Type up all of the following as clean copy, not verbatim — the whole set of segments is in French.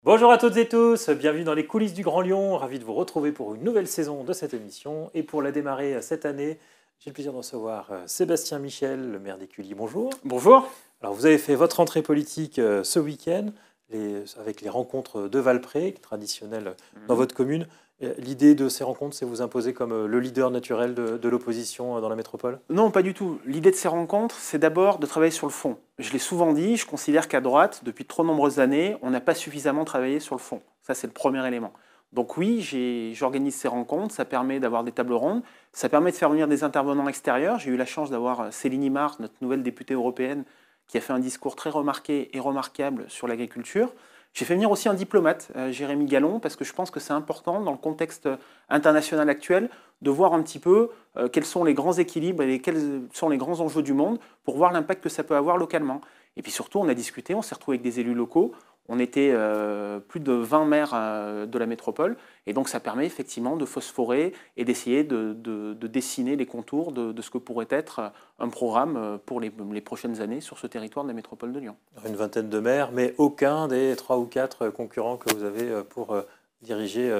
Bonjour à toutes et tous, bienvenue dans les coulisses du Grand Lyon, ravi de vous retrouver pour une nouvelle saison de cette émission. Et pour la démarrer cette année, j'ai le plaisir de recevoir Sébastien Michel, le maire d'Écully. Bonjour. Bonjour. Alors vous avez fait votre entrée politique ce week-end avec les rencontres de Valpré, traditionnelles dans votre commune. L'idée de ces rencontres, c'est vous imposer comme le leader naturel de l'opposition dans la métropole? Non, pas du tout. L'idée de ces rencontres, c'est d'abord de travailler sur le fond. Je l'ai souvent dit, je considère qu'à droite, depuis trop nombreuses années, on n'a pas suffisamment travaillé sur le fond. Ça, c'est le premier élément. Donc oui, j'organise ces rencontres, ça permet d'avoir des tables rondes, ça permet de faire venir des intervenants extérieurs. J'ai eu la chance d'avoir Céline Imart, notre nouvelle députée européenne, qui a fait un discours très remarqué et remarquable sur l'agriculture. J'ai fait venir aussi un diplomate, Jérémy Gallon, parce que je pense que c'est important dans le contexte international actuel de voir un petit peu quels sont les grands équilibres et quels sont les grands enjeux du monde pour voir l'impact que ça peut avoir localement. Et puis surtout, on a discuté, on s'est retrouvé avec des élus locaux. On était plus de 20 maires de la métropole, et donc ça permet effectivement de phosphorer et d'essayer de dessiner les contours de ce que pourrait être un programme pour les prochaines années sur ce territoire de la métropole de Lyon. Une vingtaine de maires, mais aucun des 3 ou 4 concurrents que vous avez pour diriger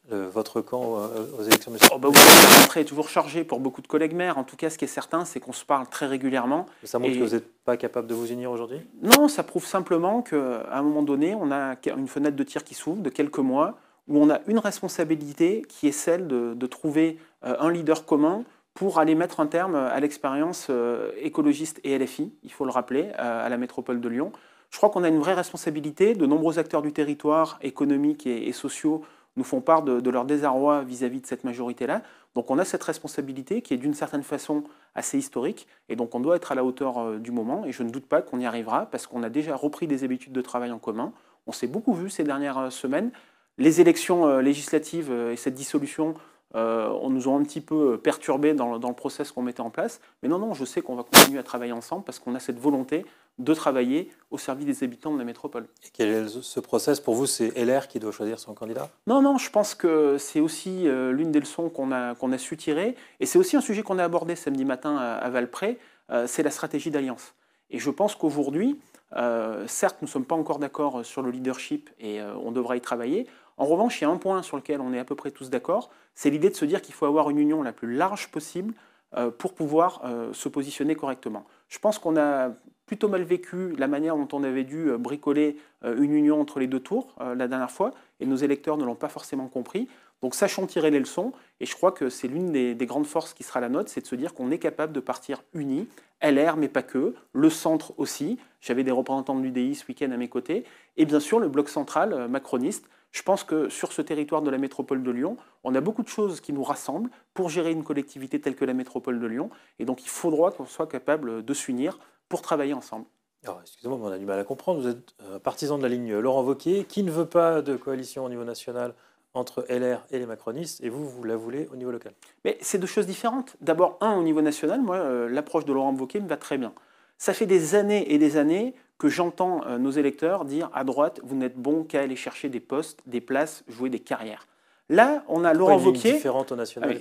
votre camp aux élections municipales. Oui, la rentrée est toujours chargée pour beaucoup de collègues maires. En tout cas, ce qui est certain, c'est qu'on se parle très régulièrement. Ça montre que vous n'êtes pas capable de vous unir aujourd'hui? Non, ça prouve simplement qu'à un moment donné, on a une fenêtre de tir qui s'ouvre de quelques mois, où on a une responsabilité qui est celle de trouver un leader commun pour aller mettre un terme à l'expérience écologiste et LFI, il faut le rappeler, à la métropole de Lyon. Je crois qu'on a une vraie responsabilité. De nombreux acteurs du territoire, économiques et sociaux, nous font part de leur désarroi vis-à-vis de cette majorité-là. Donc on a cette responsabilité qui est d'une certaine façon assez historique, et donc on doit être à la hauteur du moment, et je ne doute pas qu'on y arrivera, parce qu'on a déjà repris des habitudes de travail en commun. On s'est beaucoup vu ces dernières semaines. Les élections législatives et cette dissolution nous ont un petit peu perturbés dans le process qu'on mettait en place. Mais non, je sais qu'on va continuer à travailler ensemble, parce qu'on a cette volonté de travailler au service des habitants de la métropole. Et quel est ce process pour vous? C'est LR qui doit choisir son candidat? Non, je pense que c'est aussi l'une des leçons qu'on a su tirer. Et c'est aussi un sujet qu'on a abordé samedi matin à Valpré, c'est la stratégie d'alliance. Et je pense qu'aujourd'hui, certes, nous ne sommes pas encore d'accord sur le leadership et on devra y travailler. En revanche, il y a un point sur lequel on est à peu près tous d'accord, c'est l'idée de se dire qu'il faut avoir une union la plus large possible pour pouvoir se positionner correctement. Je pense qu'on a plutôt mal vécu la manière dont on avait dû bricoler une union entre les deux tours la dernière fois, et nos électeurs ne l'ont pas forcément compris. Donc sachons tirer les leçons, et je crois que c'est l'une des grandes forces qui sera la nôtre, c'est de se dire qu'on est capable de partir unis, LR mais pas que, le centre aussi, j'avais des représentants de l'UDI ce week-end à mes côtés, et bien sûr le bloc central macroniste. Je pense que sur ce territoire de la métropole de Lyon, on a beaucoup de choses qui nous rassemblent pour gérer une collectivité telle que la métropole de Lyon, et donc il faudra qu'on soit capable de s'unir pour travailler ensemble. Alors, excusez-moi, mais on a du mal à comprendre. Vous êtes partisan de la ligne Laurent Wauquiez, qui ne veut pas de coalition au niveau national entre LR et les macronistes, et vous la voulez au niveau local. Mais c'est deux choses différentes. D'abord, au niveau national, moi, l'approche de Laurent Wauquiez me va très bien. Ça fait des années et des années que j'entends nos électeurs dire à droite, vous n'êtes bon qu'à aller chercher des postes, des places, jouer des carrières. Là, on a Laurent Wauquiez. Différente au national.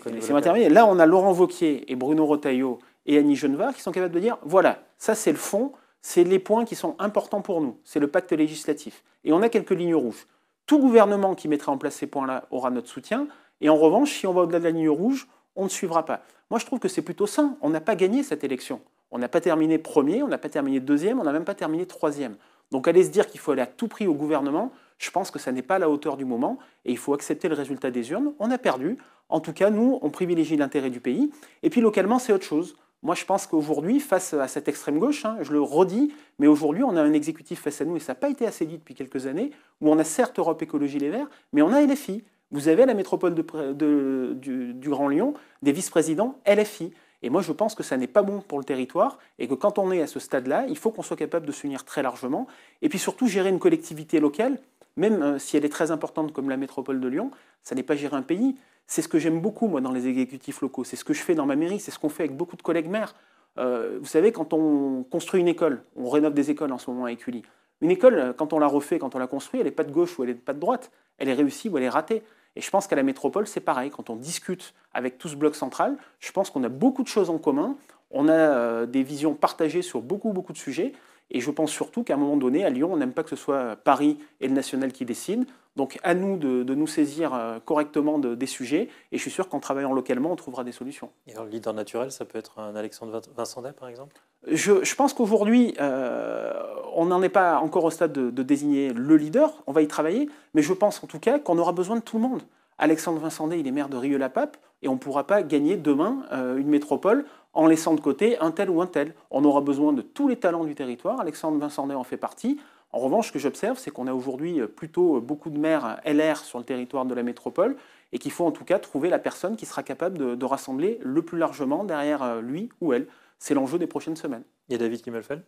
Là, on a Laurent Wauquiez et Bruno Retailleau et Annie Genevard qui sont capables de dire voilà, ça c'est le fond, c'est les points qui sont importants pour nous, c'est le pacte législatif. Et on a quelques lignes rouges. Tout gouvernement qui mettra en place ces points-là aura notre soutien. Et en revanche, si on va au-delà de la ligne rouge, on ne suivra pas. Moi, je trouve que c'est plutôt sain. On n'a pas gagné cette élection. On n'a pas terminé premier, on n'a pas terminé deuxième, on n'a même pas terminé troisième. Donc aller se dire qu'il faut aller à tout prix au gouvernement, je pense que ça n'est pas à la hauteur du moment et il faut accepter le résultat des urnes. On a perdu. En tout cas, nous, on privilégie l'intérêt du pays. Et puis localement, c'est autre chose. Moi, je pense qu'aujourd'hui, face à cette extrême gauche, je le redis, mais aujourd'hui, on a un exécutif face à nous, et ça n'a pas été assez dit depuis quelques années, où on a certes Europe Écologie Les Verts, mais on a LFI. Vous avez à la métropole du Grand Lyon des vice-présidents LFI. Et moi, je pense que ça n'est pas bon pour le territoire, et que quand on est à ce stade-là, il faut qu'on soit capable de s'unir très largement, et puis surtout gérer une collectivité locale, même si elle est très importante comme la métropole de Lyon, ça n'est pas gérer un pays. C'est ce que j'aime beaucoup, moi, dans les exécutifs locaux. C'est ce que je fais dans ma mairie, c'est ce qu'on fait avec beaucoup de collègues maires. Vous savez, quand on construit une école, on rénove des écoles en ce moment à Écully. Une école, quand on la refait, quand on la construit, elle n'est pas de gauche ou elle n'est pas de droite. Elle est réussie ou elle est ratée. Et je pense qu'à la métropole, c'est pareil. Quand on discute avec tout ce bloc central, je pense qu'on a beaucoup de choses en commun. On a des visions partagées sur beaucoup de sujets. Et je pense surtout qu'à un moment donné, à Lyon, on n'aime pas que ce soit Paris et le national qui décident. Donc à nous de nous saisir correctement des sujets. Et je suis sûr qu'en travaillant localement, on trouvera des solutions. Et alors, le leader naturel, ça peut être un Alexandre Vincendet, par exemple? Je pense qu'aujourd'hui, on n'en est pas encore au stade de désigner le leader. On va y travailler. Mais je pense en tout cas qu'on aura besoin de tout le monde. Alexandre Vincendet, il est maire de Rieux-la-Pape. Et on ne pourra pas gagner demain une métropole en laissant de côté un tel ou un tel. On aura besoin de tous les talents du territoire. Alexandre Vincendet en fait partie. En revanche, ce que j'observe, c'est qu'on a aujourd'hui plutôt beaucoup de maires LR sur le territoire de la métropole et qu'il faut en tout cas trouver la personne qui sera capable de rassembler le plus largement derrière lui ou elle. C'est l'enjeu des prochaines semaines. Et David Kimmelfeld?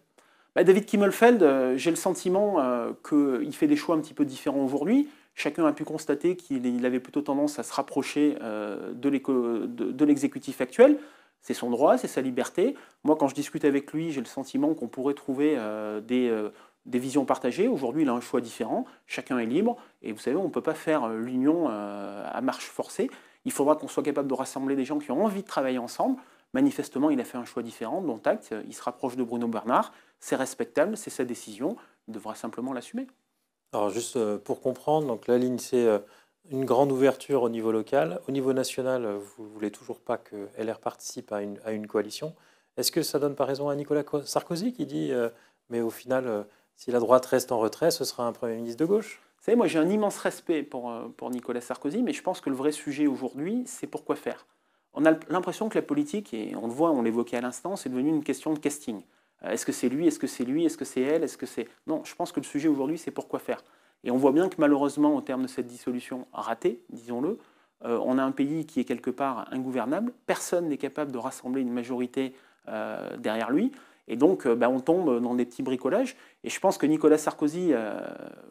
David Kimmelfeld, j'ai le sentiment qu'il fait des choix un petit peu différents aujourd'hui. Chacun a pu constater qu'il avait plutôt tendance à se rapprocher de l'exécutif actuel. C'est son droit, c'est sa liberté. Moi, quand je discute avec lui, j'ai le sentiment qu'on pourrait trouver des visions partagées. Aujourd'hui, il a un choix différent. Chacun est libre. Et vous savez, on ne peut pas faire l'union à marche forcée. Il faudra qu'on soit capable de rassembler des gens qui ont envie de travailler ensemble. Manifestement, il a fait un choix différent, dont acte. Il se rapproche de Bruno Bernard. C'est respectable, c'est sa décision. Il devra simplement l'assumer. Alors juste pour comprendre, donc la ligne c'est une grande ouverture au niveau local. Au niveau national, vous ne voulez toujours pas que LR participe à une coalition. Est-ce que ça donne pas raison à Nicolas Sarkozy qui dit mais au final, si la droite reste en retrait, ce sera un Premier ministre de gauche? Vous savez, moi j'ai un immense respect pour Nicolas Sarkozy, mais je pense que le vrai sujet aujourd'hui, c'est pourquoi faire. On a l'impression que la politique, et on le voit, on l'évoquait à l'instant, c'est devenu une question de casting. Est-ce que c'est lui? Est-ce que c'est lui? Est-ce que c'est elle? Est-ce que c'est... Non, je pense que le sujet aujourd'hui, c'est pourquoi faire. Et on voit bien que malheureusement, au terme de cette dissolution ratée, disons-le, on a un pays qui est quelque part ingouvernable. Personne n'est capable de rassembler une majorité derrière lui. Et donc, on tombe dans des petits bricolages. Et je pense que Nicolas Sarkozy,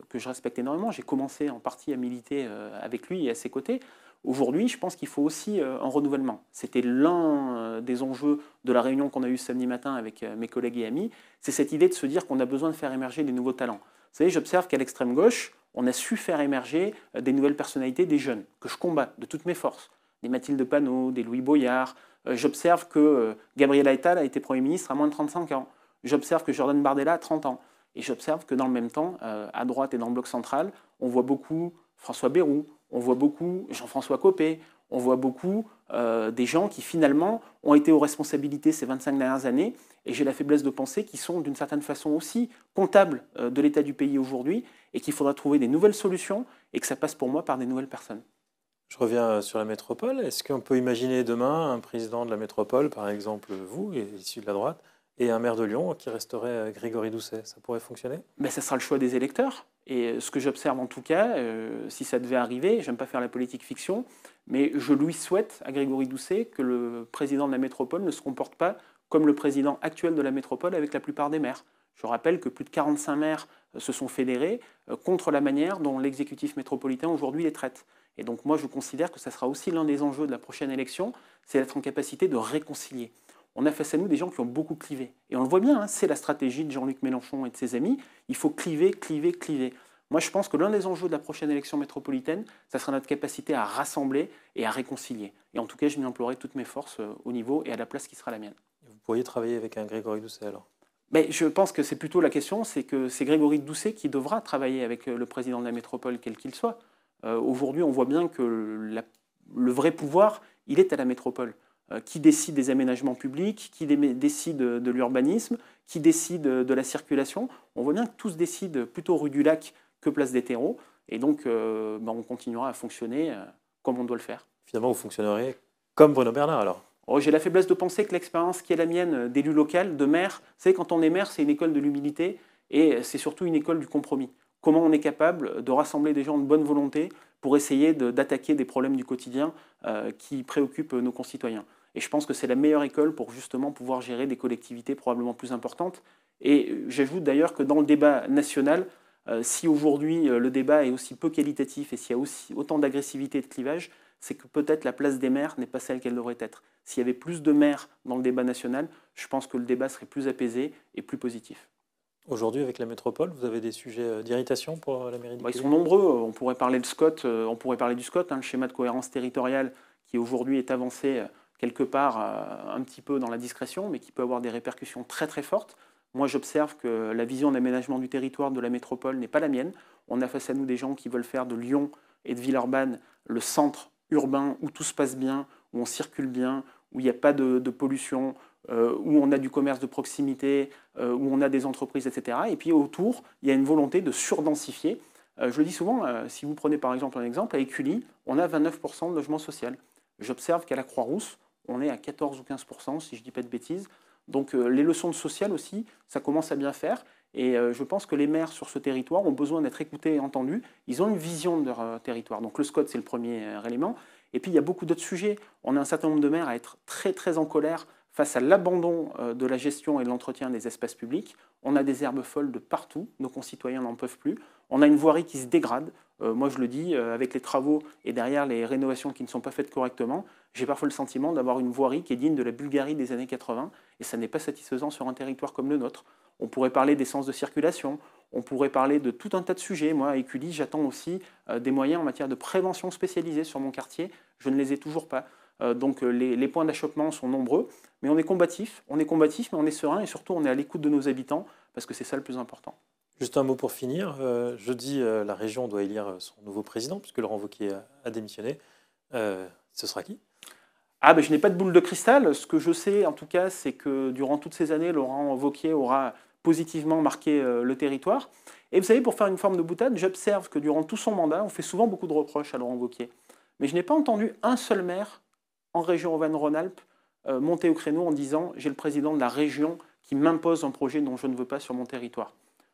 que je respecte énormément, j'ai commencé en partie à militer avec lui et à ses côtés. Aujourd'hui, je pense qu'il faut aussi un renouvellement. C'était l'un des enjeux de la réunion qu'on a eue samedi matin avec mes collègues et amis. C'est cette idée de se dire qu'on a besoin de faire émerger des nouveaux talents. Vous savez, j'observe qu'à l'extrême gauche, on a su faire émerger des nouvelles personnalités, des jeunes, que je combats de toutes mes forces. Des Mathilde Panot, des Louis Boyard. J'observe que Gabriel Attal a été Premier ministre à moins de 35 ans. J'observe que Jordan Bardella a 30 ans. Et j'observe que dans le même temps, à droite et dans le bloc central, on voit beaucoup François Bayrou, on voit beaucoup Jean-François Copé, on voit beaucoup des gens qui finalement ont été aux responsabilités ces 25 dernières années, et j'ai la faiblesse de penser qu'ils sont d'une certaine façon aussi comptables de l'état du pays aujourd'hui, et qu'il faudra trouver des nouvelles solutions, et que ça passe pour moi par des nouvelles personnes. Je reviens sur la métropole. Est-ce qu'on peut imaginer demain un président de la métropole, par exemple vous, issu de la droite, et un maire de Lyon qui resterait Grégory Doucet? Ça pourrait fonctionner? Ça sera le choix des électeurs. Et ce que j'observe en tout cas, si ça devait arriver, j'aime pas faire la politique fiction, mais je lui souhaite à Grégory Doucet que le président de la métropole ne se comporte pas comme le président actuel de la métropole avec la plupart des maires. Je rappelle que plus de 45 maires se sont fédérés contre la manière dont l'exécutif métropolitain aujourd'hui les traite. Et donc moi je considère que ça sera aussi l'un des enjeux de la prochaine élection, c'est d'être en capacité de réconcilier. On a face à nous des gens qui ont beaucoup clivé. Et on le voit bien, c'est la stratégie de Jean-Luc Mélenchon et de ses amis. Il faut cliver, cliver, cliver. Moi, je pense que l'un des enjeux de la prochaine élection métropolitaine, ça sera notre capacité à rassembler et à réconcilier. Et en tout cas, je m'y emploierai toutes mes forces au niveau et à la place qui sera la mienne. Vous pourriez travailler avec un Grégory Doucet alors? Je pense que c'est plutôt la question, c'est que c'est Grégory Doucet qui devra travailler avec le président de la métropole, quel qu'il soit. Aujourd'hui, on voit bien que le vrai pouvoir, il est à la métropole. Qui décide des aménagements publics, qui décide de l'urbanisme, qui décide de la circulation. On voit bien que tous décident plutôt rue du Lac que place des Terreaux. Et donc, on continuera à fonctionner comme on doit le faire. Finalement, vous fonctionnerez comme Bruno Bernard alors? J'ai la faiblesse de penser que l'expérience qui est la mienne d'élu local, de maire, vous savez, quand on est maire, c'est une école de l'humilité et c'est surtout une école du compromis. Comment on est capable de rassembler des gens de bonne volonté pour essayer d'attaquer des problèmes du quotidien qui préoccupent nos concitoyens. Et je pense que c'est la meilleure école pour justement pouvoir gérer des collectivités probablement plus importantes. Et j'ajoute d'ailleurs que dans le débat national, si aujourd'hui le débat est aussi peu qualitatif et s'il y a aussi autant d'agressivité et de clivage, c'est que peut-être la place des maires n'est pas celle qu'elle devrait être. S'il y avait plus de maires dans le débat national, je pense que le débat serait plus apaisé et plus positif. Aujourd'hui, avec la métropole, vous avez des sujets d'irritation pour la mairie du Ils sont nombreux. On pourrait parler de SCOT, on pourrait parler du SCOT, le schéma de cohérence territoriale, qui aujourd'hui est avancé quelque part un petit peu dans la discrétion, mais qui peut avoir des répercussions très très fortes. Moi, j'observe que la vision d'aménagement du territoire de la métropole n'est pas la mienne. On a face à nous des gens qui veulent faire de Lyon et de Villeurbanne le centre urbain où tout se passe bien, où on circule bien, où il n'y a pas de pollution, où on a du commerce de proximité, où on a des entreprises, etc. Et puis autour, il y a une volonté de surdensifier. Je le dis souvent, si vous prenez par exemple un exemple, à Écully, on a 29% de logement social. J'observe qu'à la Croix-Rousse, on est à 14 ou 15%, si je ne dis pas de bêtises. Donc les leçons de social aussi, ça commence à bien faire. Et je pense que les maires sur ce territoire ont besoin d'être écoutés et entendus. Ils ont une vision de leur territoire. Donc le SCOT, c'est le premier élément. Et puis il y a beaucoup d'autres sujets. On a un certain nombre de maires à être très très en colère face à l'abandon de la gestion et de l'entretien des espaces publics. On a des herbes folles de partout. Nos concitoyens n'en peuvent plus. On a une voirie qui se dégrade. Moi je le dis, avec les travaux et derrière les rénovations qui ne sont pas faites correctement, j'ai parfois le sentiment d'avoir une voirie qui est digne de la Bulgarie des années 80. Et ça n'est pas satisfaisant sur un territoire comme le nôtre. On pourrait parler des sens de circulation, on pourrait parler de tout un tas de sujets. Moi, à Écully, j'attends aussi des moyens en matière de prévention spécialisée sur mon quartier. Je ne les ai toujours pas. Donc les points d'achoppement sont nombreux, mais on est combatif, mais on est serein et surtout on est à l'écoute de nos habitants parce que c'est ça le plus important. Juste un mot pour finir. Jeudi, la région doit élire son nouveau président puisque Laurent Wauquiez a démissionné. Ce sera qui ? Ah ben je n'ai pas de boule de cristal. Ce que je sais en tout cas, c'est que durant toutes ces années, Laurent Wauquiez aura positivement marqué le territoire. Et vous savez, pour faire une forme de boutade, j'observe que durant tout son mandat, on fait souvent beaucoup de reproches à Laurent Wauquiez. Mais je n'ai pas entendu un seul maire en région Auvergne-Rhône-Alpes monter au créneau en disant « j'ai le président de la région qui m'impose un projet dont je ne veux pas sur mon territoire ».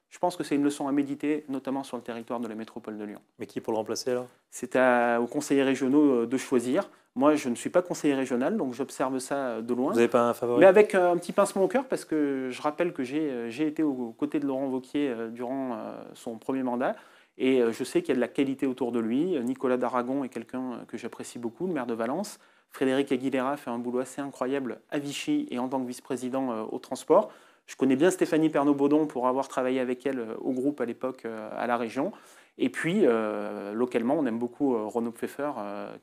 Je pense que c'est une leçon à méditer, notamment sur le territoire de la métropole de Lyon. Mais qui pour le remplacer alors ? C'est aux conseillers régionaux de choisir. Moi, je ne suis pas conseiller régional, donc j'observe ça de loin. Vous n'avez pas un favori ? Mais avec un petit pincement au cœur, parce que je rappelle que j'ai été aux côtés de Laurent Wauquiez durant son premier mandat. Et je sais qu'il y a de la qualité autour de lui. Nicolas Daragon est quelqu'un que j'apprécie beaucoup, le maire de Valence. Frédéric Aguilera fait un boulot assez incroyable à Vichy et en tant que vice-président au transport. Je connais bien Stéphanie Pernot-Baudon pour avoir travaillé avec elle au groupe à l'époque à la région. Et puis, localement, on aime beaucoup Renaud Pfeffer,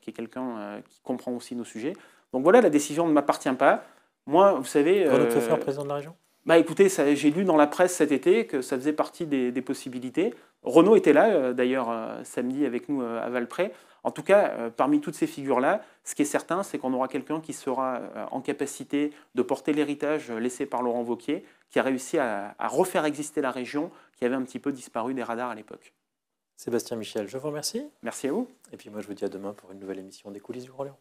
qui est quelqu'un qui comprend aussi nos sujets. Donc voilà, la décision ne m'appartient pas. Moi, vous savez... Renaud Pfeffer, président de la région ? Bah écoutez, j'ai lu dans la presse cet été que ça faisait partie des possibilités. Renaud était là, d'ailleurs, samedi avec nous à Valprès. En tout cas, parmi toutes ces figures-là, ce qui est certain, c'est qu'on aura quelqu'un qui sera en capacité de porter l'héritage laissé par Laurent Wauquiez, qui a réussi à refaire exister la région qui avait un petit peu disparu des radars à l'époque. Sébastien Michel, je vous remercie. Merci à vous. Et puis moi, je vous dis à demain pour une nouvelle émission des coulisses du Grand Lyon.